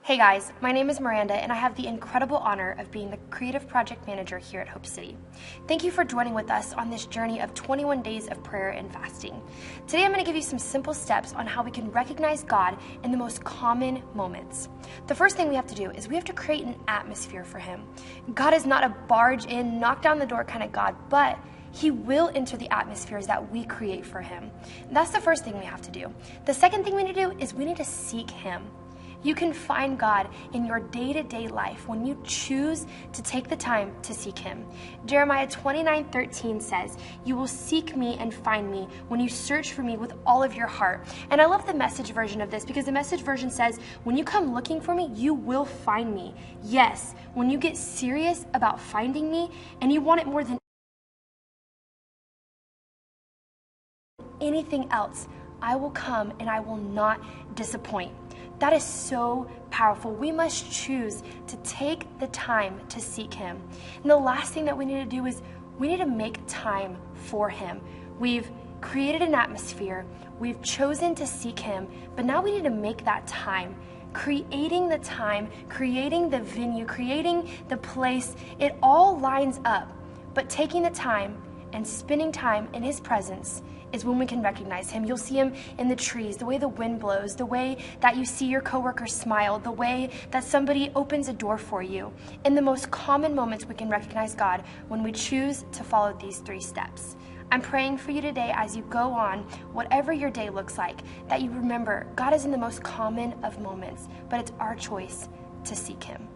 Hey guys, my name is Miranda and I have the incredible honor of being the Creative Project Manager here at Hope City. Thank you for joining with us on this journey of 21 days of prayer and fasting. Today I'm going to give you some simple steps on how we can recognize God in the most common moments. The first thing we have to do is we have to create an atmosphere for Him. God is not a barge in, knock down the door kind of God, but He will enter the atmospheres that we create for Him. That's the first thing we have to do. The second thing we need to do is we need to seek Him. You can find God in your day-to-day life when you choose to take the time to seek Him. Jeremiah 29:13 says, "You will seek me and find me when you search for me with all of your heart." And I love the Message version of this because the Message version says, when you come looking for me, you will find me. Yes, when you get serious about finding me and you want it more than anything else, I will come and I will not disappoint. That is so powerful. We must choose to take the time to seek Him. And the last thing that we need to do is we need to make time for Him. We've created an atmosphere. We've chosen to seek Him, but now we need to make that time. Creating the time, creating the venue, creating the place, it all lines up. But taking the time and spending time in His presence is when we can recognize Him. You'll see Him in the trees, the way the wind blows, the way that you see your coworker smile, the way that somebody opens a door for you. In the most common moments, we can recognize God when we choose to follow these 3 steps. I'm praying for you today as you go on, whatever your day looks like, that you remember God is in the most common of moments, but it's our choice to seek Him.